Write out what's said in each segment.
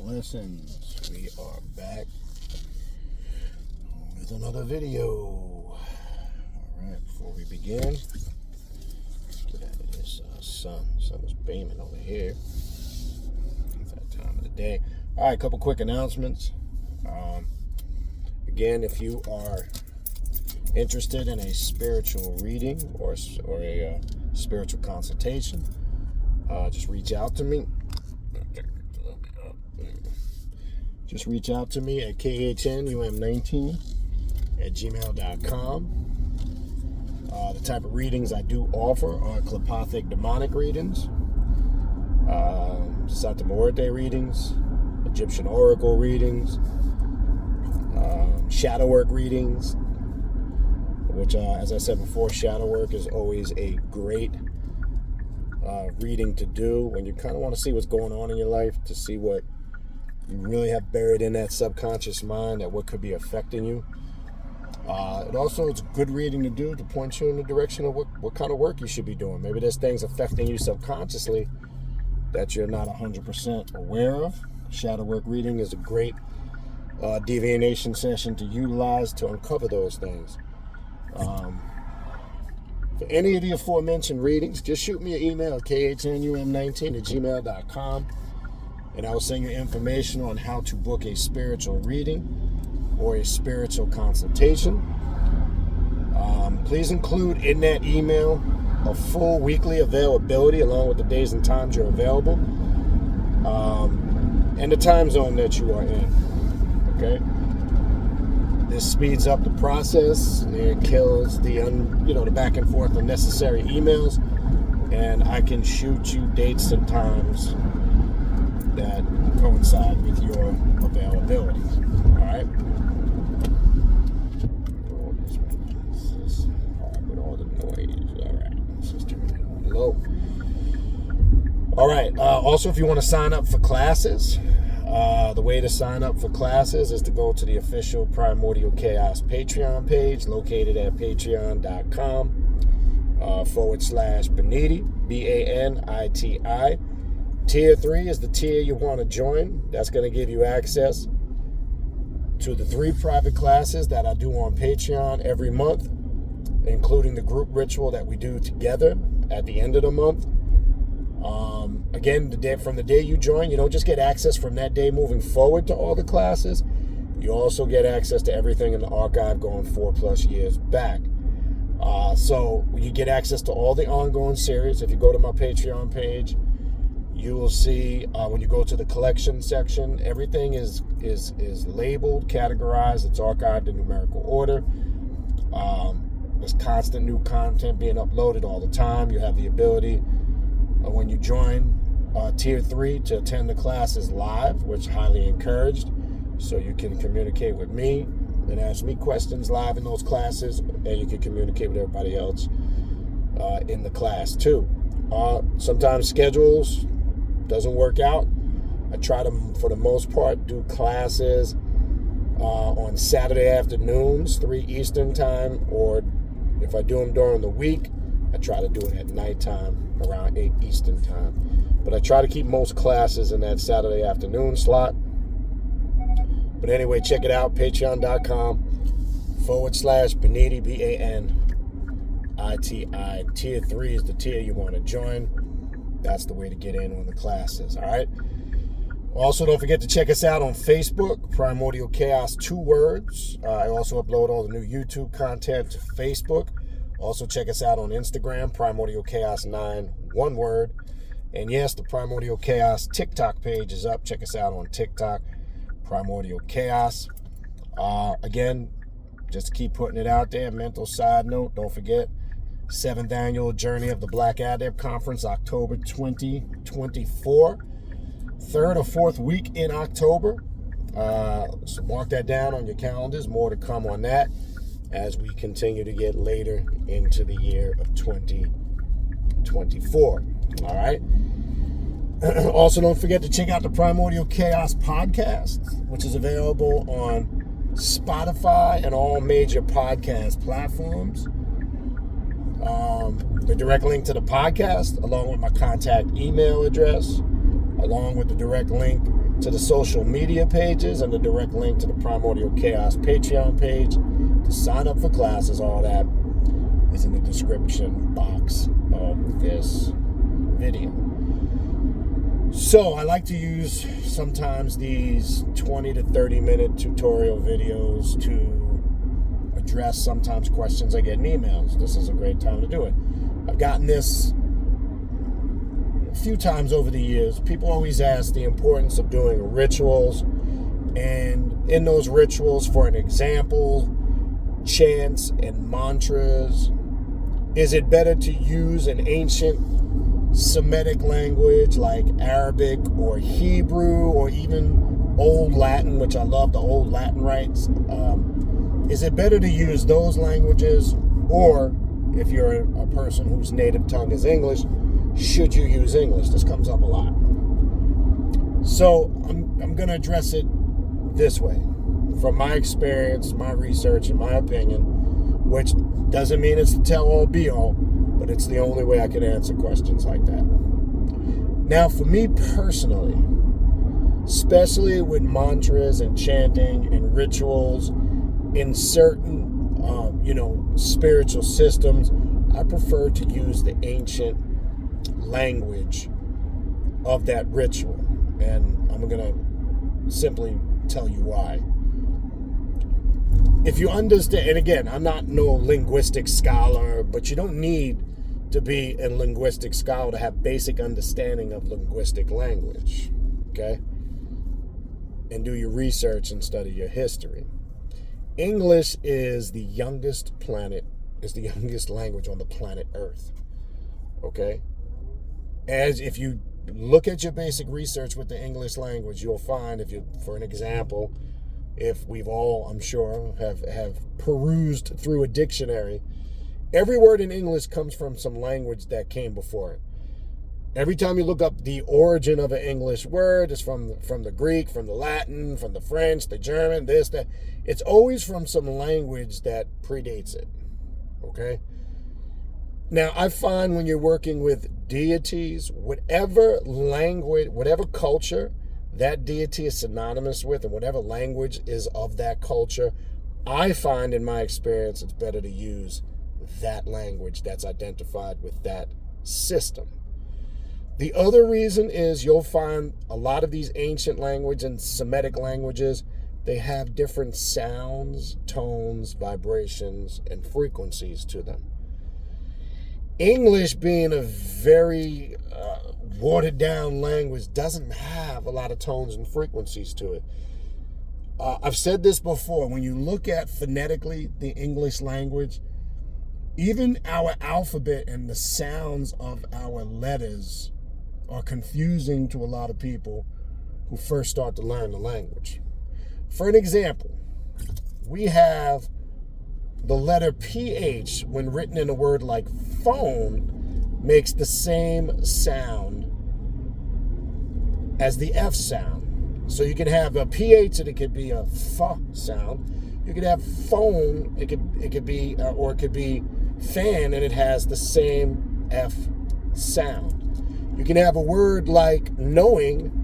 Lessons. We are back with another video. Alright, before we begin, let's get out of this sun. Sun is beaming over here. It's that time of the day. Alright, a couple quick announcements. Again, if you are interested in a spiritual reading or a spiritual consultation, just reach out to me. Just reach out to me at KHNUM19@gmail.com. The type of readings I do offer are telepathic demonic readings, Santa Muerte readings, Egyptian oracle readings, shadow work readings, which, as I said before, shadow work is always a great reading to do when you kind of want to see what's going on in your life, to see what you really have buried in that subconscious mind, that what could be affecting you. It's a good reading to do to point you in the direction of what kind of work you should be doing. Maybe there's things affecting you subconsciously that you're not 100% aware of. Shadow work reading is a great divination session to utilize to uncover those things. For any of the aforementioned readings, just shoot me an email at KHNUM19@gmail.com. and I will send you information on how to book a spiritual reading or a spiritual consultation. Please include in that email a full weekly availability along with the days and times you're available, and the time zone that you are in. Okay? This speeds up the process. It kills the back and forth unnecessary emails, and I can shoot you dates and times that coincide with your availability. All right. With all the noise. All right. Let's just turn it on low. All right. Also, if you want to sign up for classes, the way to sign up for classes is to go to the official Primordial Chaos Patreon page located at patreon.com/Baniti, Baniti. Tier 3 is the tier you want to join. That's going to give you access to the 3 private classes that I do on Patreon every month, including the group ritual that we do together at the end of the month. Again, from the day you join, you don't just get access from that day moving forward to all the classes. You also get access to everything in the archive going 4+ years back. So you get access to all the ongoing series. If you go to my Patreon page, you will see when you go to the collection section, everything is labeled, categorized, it's archived in numerical order. There's constant new content being uploaded all the time. You have the ability, when you join Tier 3, to attend the classes live, which is highly encouraged. So you can communicate with me and ask me questions live in those classes, and you can communicate with everybody else in the class too. Sometimes schedules doesn't work out. I try to, for the most part, do classes on Saturday afternoons, 3 Eastern time, or if I do them during the week, I try to do it at nighttime around 8 Eastern time. But I try to keep most classes in that Saturday afternoon slot. But anyway, check it out, patreon.com/Baniti, Baniti. Tier 3 is the tier you want to join. That's the way to get in on the classes, all right? Also, don't forget to check us out on Facebook, Primordial Chaos, 2 words. I also upload all the new YouTube content to Facebook. Also, check us out on Instagram, Primordial Chaos 9, 1 word. And yes, the Primordial Chaos TikTok page is up. Check us out on TikTok, Primordial Chaos. Again, just to keep putting it out there, mental side note, don't forget, 7th Annual Journey of the Black Adept Conference, October 2024. 3rd or 4th week in October. So mark that down on your calendars. More to come on that as we continue to get later into the year of 2024. All right. Also, don't forget to check out the Primordial Chaos podcast, which is available on Spotify and all major podcast platforms. The direct link to the podcast, along with my contact email address, along with the direct link to the social media pages and the direct link to the Primordial Chaos Patreon page to sign up for classes. All that is in the description box of this video. So I like to use sometimes these 20 to 30 minute tutorial videos to address sometimes questions I get in emails. This is a great time to do it. I've gotten this a few times over the years. People always ask the importance of doing rituals, and in those rituals, for an example, chants and mantras, is it better to use an ancient Semitic language like Arabic or Hebrew or even Old Latin, which I love the Old Latin rites? Is it better to use those languages, or if you're a person whose native tongue is English, should you use English? This comes up a lot. So I'm going to address it this way. From my experience, my research, and my opinion, which doesn't mean it's the tell-all be-all, but it's the only way I can answer questions like that. Now, for me personally, especially with mantras and chanting and rituals in certain, spiritual systems, I prefer to use the ancient language of that ritual. And I'm going to simply tell you why. If you understand, and again, I'm not no linguistic scholar, but you don't need to be a linguistic scholar to have basic understanding of linguistic language, okay? And do your research and study your history. English is the youngest language on the planet Earth, okay? As if you look at your basic research with the English language, you'll find, for an example, if we've all, I'm sure, have perused through a dictionary, every word in English comes from some language that came before it. Every time you look up the origin of an English word, it's from the Greek, from the Latin, from the French, the German, this, that. It's always from some language that predates it, okay? Now, I find when you're working with deities, whatever language, whatever culture that deity is synonymous with, and whatever language is of that culture, I find in my experience it's better to use that language that's identified with that system. The other reason is you'll find a lot of these ancient languages and Semitic languages, they have different sounds, tones, vibrations, and frequencies to them. English, being a very watered down language, doesn't have a lot of tones and frequencies to it. I've said this before, when you look at phonetically the English language, even our alphabet and the sounds of our letters are confusing to a lot of people who first start to learn the language. For an example, we have the letter PH, when written in a word like phone, makes the same sound as the F sound. So you can have a PH and it could be a F sound. You could have phone, it could be fan, and it has the same F sound. You can have a word like knowing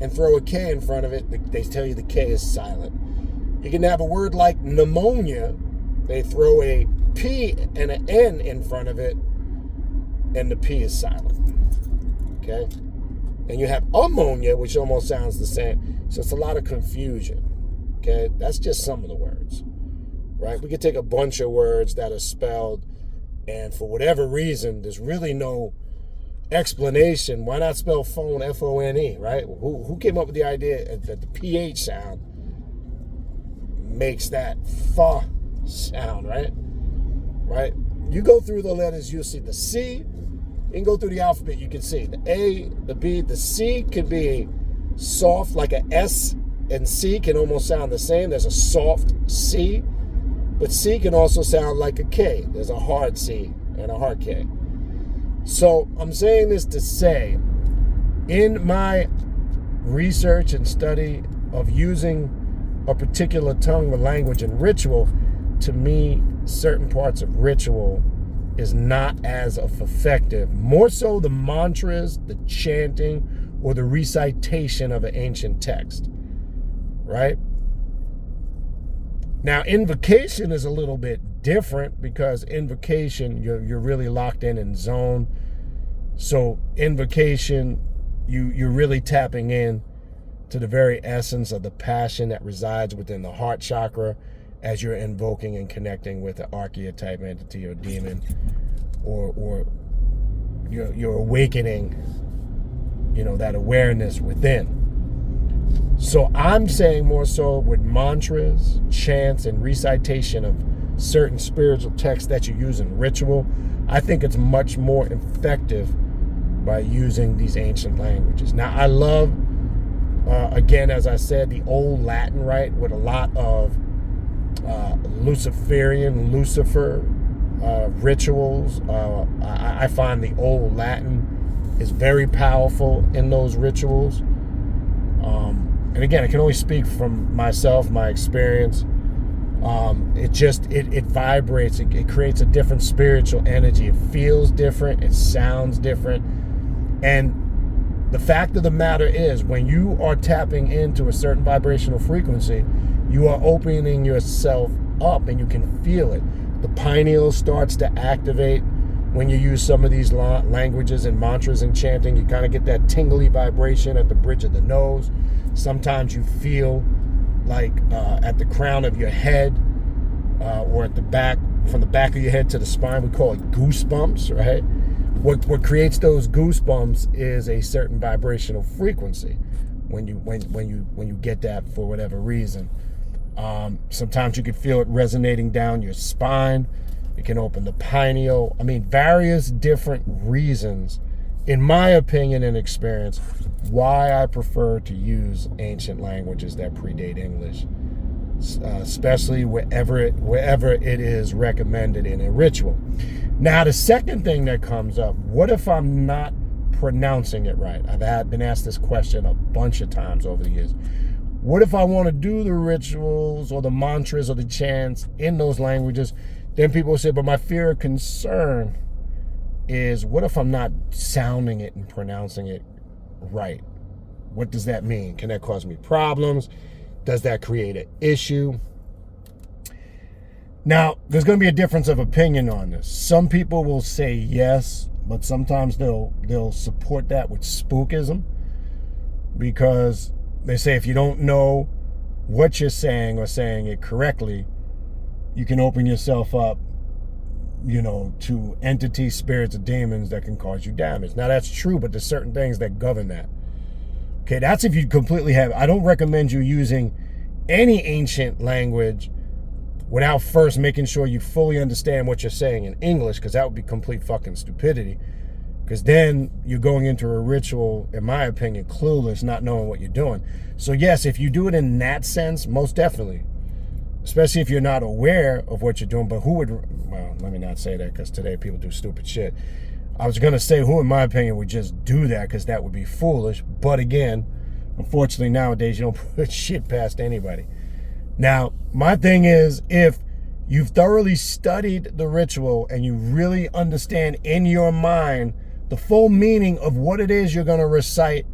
and throw a K in front of it. They tell you the K is silent. You can have a word like pneumonia. They throw a P and an N in front of it, and the P is silent. Okay? And you have ammonia, which almost sounds the same. So it's a lot of confusion. Okay? That's just some of the words. Right? We could take a bunch of words that are spelled, and for whatever reason, there's really no explanation. Why not spell phone F-O-N-E, right? Who came up with the idea that the PH sound makes that F sound, right? Right? You go through the letters, you'll see the C. You can go through the alphabet, you can see the A, the B, the C can be soft, like a S, and C can almost sound the same. There's a soft C, but C can also sound like a K. There's a hard C and a hard K. So I'm saying this to say, in my research and study of using a particular tongue or language and ritual, to me, certain parts of ritual is not as effective. More so the mantras, the chanting, or the recitation of an ancient text, right? Now, invocation is a little bit different because invocation, you're really locked in zone. So invocation, you're really tapping in to the very essence of the passion that resides within the heart chakra as you're invoking and connecting with an archetype entity or demon, or you're awakening, that awareness within. So I'm saying more so with mantras, chants, and recitation of certain spiritual texts that you use in ritual, I think it's much more effective by using these ancient languages. Now, I love, again, as I said, the old Latin, right, with a lot of Lucifer rituals. I find the old Latin is very powerful in those rituals. And again, I can only speak from myself, my experience. It vibrates. It creates a different spiritual energy. It feels different. It sounds different. And the fact of the matter is, when you are tapping into a certain vibrational frequency, you are opening yourself up and you can feel it. The pineal starts to activate when you use some of these languages and mantras and chanting. You kind of get that tingly vibration at the bridge of the nose. Sometimes you feel like at the crown of your head or at the back, from the back of your head to the spine. We call it goosebumps, right? What creates those goosebumps is a certain vibrational frequency when you get that for whatever reason. Sometimes you can feel it resonating down your spine. It can open the pineal. I mean, various different reasons, in my opinion and experience, why I prefer to use ancient languages that predate English, especially wherever it is recommended in a ritual. Now, the second thing that comes up, what if I'm not pronouncing it right? I've been asked this question a bunch of times over the years. What if I want to do the rituals or the mantras or the chants in those languages? Then people say, but my fear or concern is, what if I'm not sounding it and pronouncing it right? What does that mean? Can that cause me problems? Does that create an issue? Now, there's going to be a difference of opinion on this. Some people will say yes, but sometimes they'll support that with spookism, because they say if you don't know what you're saying or saying it correctly, you can open yourself up, to entities, spirits, or demons that can cause you damage. Now, that's true, but there's certain things that govern that. Okay, that's if you completely have. I don't recommend you using any ancient language without first making sure you fully understand what you're saying in English, because that would be complete fucking stupidity. Because then you're going into a ritual, in my opinion, clueless, not knowing what you're doing. So yes, if you do it in that sense, most definitely. Especially if you're not aware of what you're doing. But well, let me not say that, because today people do stupid shit. I was going to say who, in my opinion, would just do that, because that would be foolish. But again, unfortunately nowadays you don't put shit past anybody. Now, my thing is, if you've thoroughly studied the ritual and you really understand in your mind the full meaning of what it is you're going to recite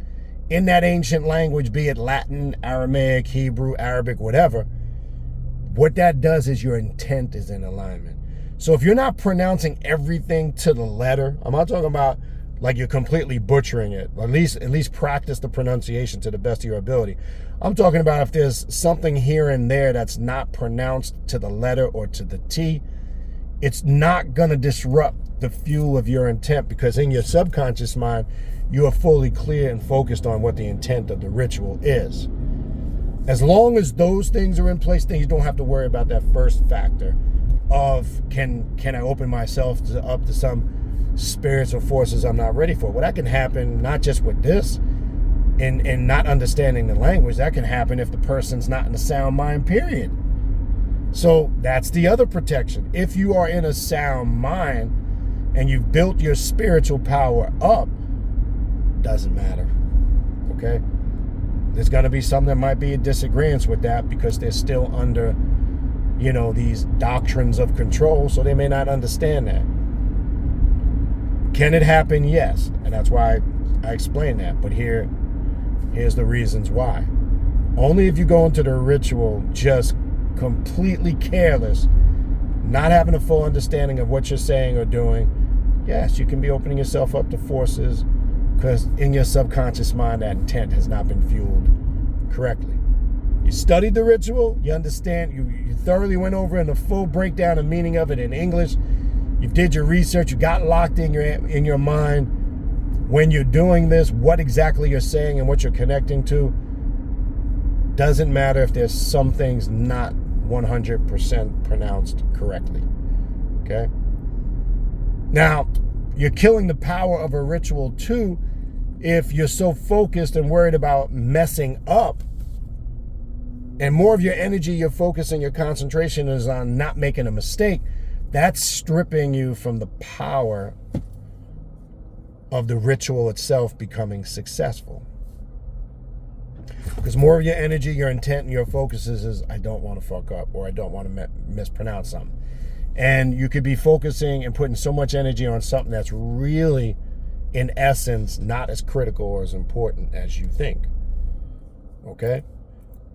in that ancient language, be it Latin, Aramaic, Hebrew, Arabic, whatever, what that does is your intent is in alignment. So if you're not pronouncing everything to the letter, I'm not talking about like you're completely butchering it. At least practice the pronunciation to the best of your ability. I'm talking about if there's something here and there that's not pronounced to the letter or to the T, it's not going to disrupt the fuel of your intent, because in your subconscious mind, you are fully clear and focused on what the intent of the ritual is. As long as those things are in place, then you don't have to worry about that first factor of can I open myself up to some spirits or forces I'm not ready for. Well, that can happen not just with this and not understanding the language. That can happen if the person's not in a sound mind, period. So that's the other protection. If you are in a sound mind and you've built your spiritual power up, doesn't matter, okay? There's going to be some that might be in disagreement with that, because they're still under, these doctrines of control, so they may not understand that. Can it happen? Yes. And that's why I explain that, but here's the reasons why. Only if you go into the ritual just completely careless, not having a full understanding of what you're saying or doing, yes, you can be opening yourself up to forces because in your subconscious mind, that intent has not been fueled correctly. You studied the ritual, you understand, you thoroughly went over in a full breakdown and meaning of it in English. You did your research, you got locked in your mind. When you're doing this, what exactly you're saying and what you're connecting to, doesn't matter if there's some things not 100% pronounced correctly. Okay? Now, you're killing the power of a ritual too if you're so focused and worried about messing up, and more of your energy, your focus, and your concentration is on not making a mistake. That's stripping you from the power of the ritual itself becoming successful. Because more of your energy, your intent, and your focus is I don't want to fuck up, or I don't want to mispronounce something. And you could be focusing and putting so much energy on something that's really, in essence, not as critical or as important as you think. Okay?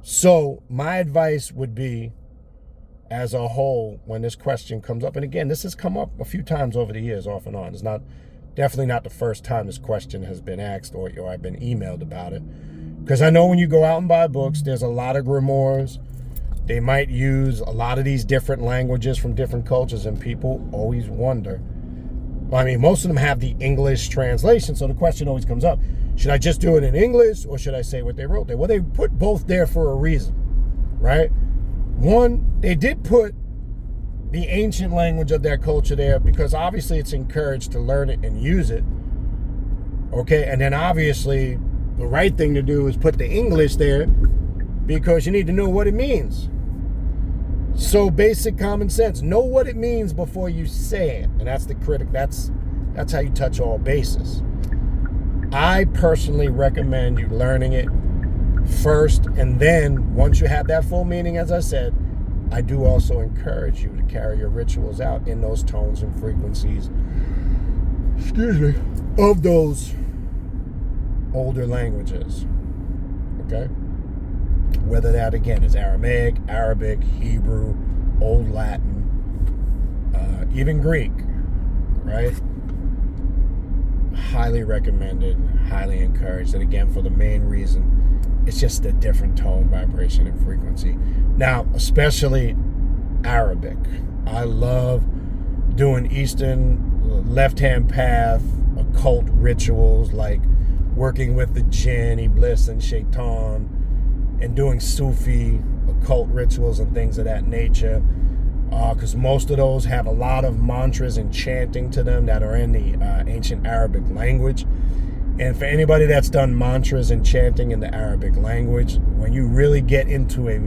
So my advice would be, as a whole, when this question comes up, and again, this has come up a few times over the years, off and on. It's definitely not the first time this question has been asked or I've been emailed about it. Because I know when you go out and buy books, there's a lot of grimoires. They might use a lot of these different languages from different cultures, and people always wonder. Well, I mean, most of them have the English translation, so the question always comes up, should I just do it in English or should I say what they wrote there? Well, they put both there for a reason, right? One, they did put the ancient language of their culture there because obviously it's encouraged to learn it and use it, okay? And then obviously the right thing to do is put the English there because you need to know what it means. So basic common sense, know what it means before you say it. And that's the critic. That's how you touch all bases. I personally recommend you learning it first, and then once you have that full meaning, as I said, I do also encourage you to carry your rituals out in those tones and frequencies, of those older languages. Okay? Whether that, again, is Aramaic, Arabic, Hebrew, Old Latin, even Greek, right? Highly recommended, highly encouraged. And again, for the main reason, it's just a different tone, vibration, and frequency. Now, especially Arabic. I love doing Eastern left-hand path, occult rituals, like working with the jinn, Iblis, and Shaitan, and doing Sufi occult rituals and things of that nature, because most of those have a lot of mantras and chanting to them that are in the ancient Arabic language. And for anybody that's done mantras and chanting in the Arabic language, when you really get into a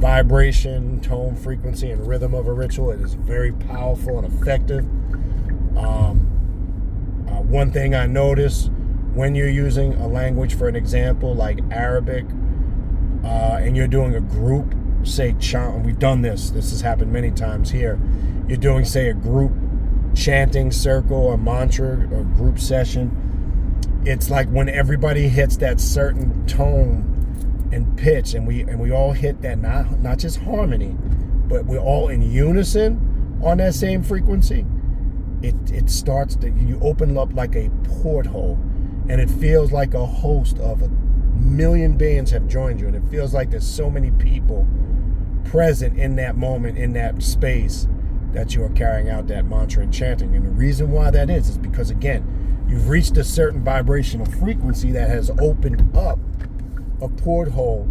vibration, tone, frequency, and rhythm of a ritual, it is very powerful and effective. One thing I notice when you're using a language, for an example, like Arabic, and you're doing a group, say chant, and we've done this has happened many times here. You're doing, say, a group chanting circle or mantra or group session. It's like when everybody hits that certain tone and pitch, and we all hit that, not just harmony, but we're all in unison on that same frequency. It starts to, you open up like a porthole, and it feels like a host of 1,000,000 beings have joined you, and it feels like there's so many people present in that moment, in that space, that you are carrying out that mantra and chanting. And the reason why that is because, again, you've reached a certain vibrational frequency that has opened up a porthole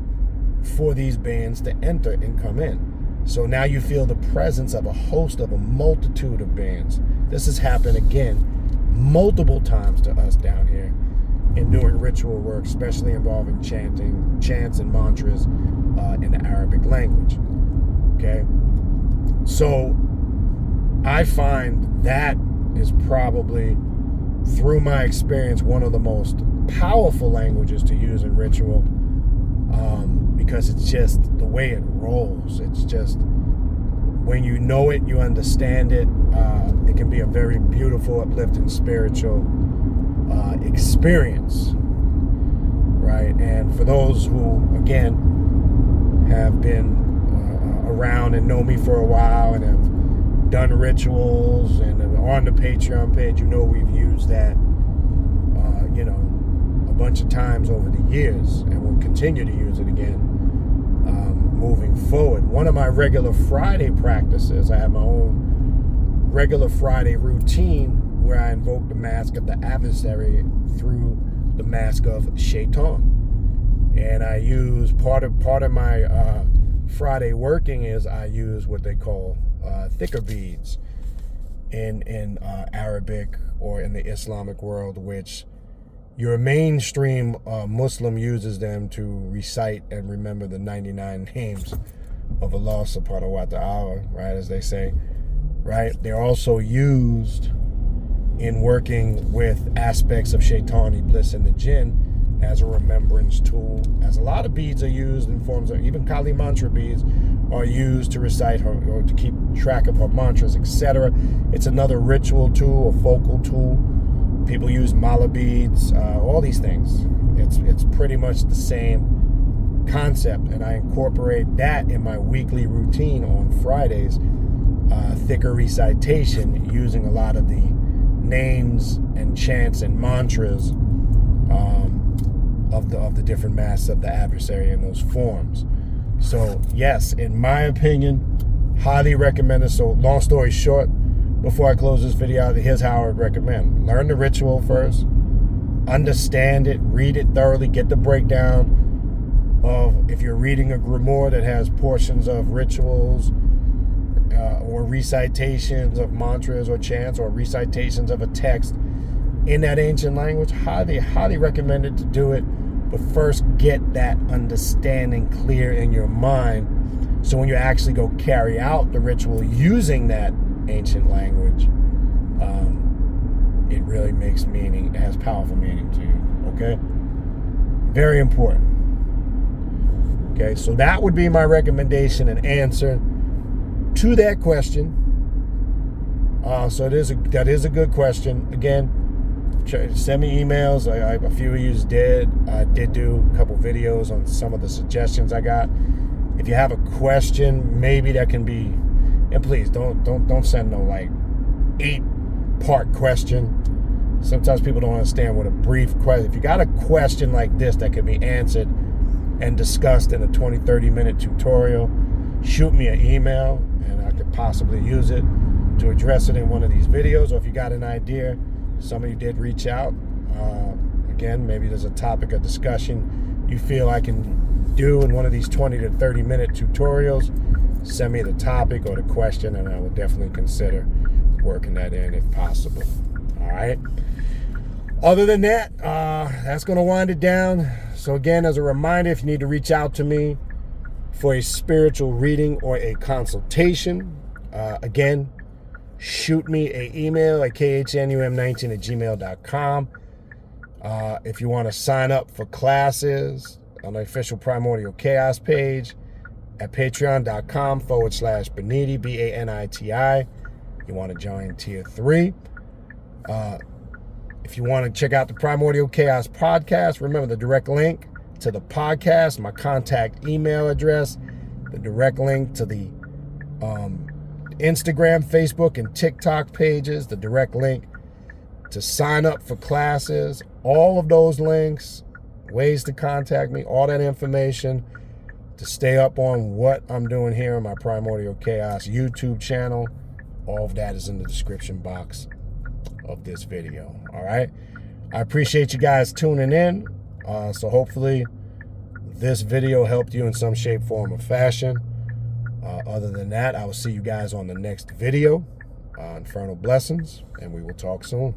for these beings to enter and come in. So now you feel the presence of a host of a multitude of beings. This has happened, again, multiple times to us down here in doing ritual work, especially involving chanting, chants and mantras in the Arabic language. Okay? So I find that is probably, through my experience, one of the most powerful languages to use in ritual, because it's just the way it rolls. It's just, when you know it, you understand it. It can be a very beautiful, uplifting, spiritual experience, right? And for those who, again, have been around and know me for a while and have done rituals and on the Patreon page, you know we've used that, a bunch of times over the years, and we'll continue to use it again moving forward. One of my regular Friday practices, I have my own regular Friday routine where I invoke the mask of the adversary through the mask of Shaitan. And I use part of my Friday working is I use what they call thicker beads in Arabic or in the Islamic world, which your mainstream Muslim uses them to recite and remember the 99 names of Allah subhanahu wa ta'ala, right, as they say, right? They're also used in working with aspects of Shaitani bliss and the jinn as a remembrance tool, as a lot of beads are used in forms of, even Kali mantra beads are used to recite her, or to keep track of her mantras, etc. It's another ritual tool, a focal tool. People use mala beads, all these things. It's pretty much the same concept, and I incorporate that in my weekly routine on Fridays, thicker recitation, using a lot of the names and chants and mantras of the different masks of the adversary in those forms. So yes, in my opinion, highly recommended. So long story short, before I close this video out, here's how I would recommend. Learn the ritual first, understand it, read it thoroughly, get the breakdown of, if you're reading a grimoire that has portions of rituals or recitations of mantras or chants or recitations of a text in that ancient language, highly recommended to do it. But first, get that understanding clear in your mind, so when you actually go carry out the ritual using that ancient language, it really makes meaning, it has powerful meaning to you, okay? Very important. Okay, so that would be my recommendation and answer to that question. So that is a good question. Again, send me emails. A few of you did. I did do a couple videos on some of the suggestions I got. If you have a question, maybe that can be, and please don't send no like 8-part question. Sometimes people don't understand what a brief question. If you got a question like this that can be answered and discussed in a 20-30 minute tutorial, shoot me an email and I could possibly use it to address it in one of these videos. Or if you got an idea, some of you did reach out. Again, maybe there's a topic of discussion you feel I can do in one of these 20 to 30 minute tutorials. Send me the topic or the question, and I will definitely consider working that in if possible. All right. Other than that, that's going to wind it down. So again, as a reminder, if you need to reach out to me for a spiritual reading or a consultation, again, shoot me an email at khnum19@gmail.com. If you want to sign up for classes on the official Primordial Chaos page at patreon.com/Baniti, Baniti. You want to join tier 3. If you want to check out the Primordial Chaos podcast, remember the direct link to the podcast, my contact email address, the direct link to the Instagram, Facebook, and TikTok pages, the direct link to sign up for classes, all of those links, ways to contact me, all that information to stay up on what I'm doing here on my Primordial Chaos YouTube channel. All of that is in the description box of this video. All right. I appreciate you guys tuning in. So hopefully this video helped you in some shape, form, or fashion. Other than that, I will see you guys on the next video. Infernal blessings, and we will talk soon.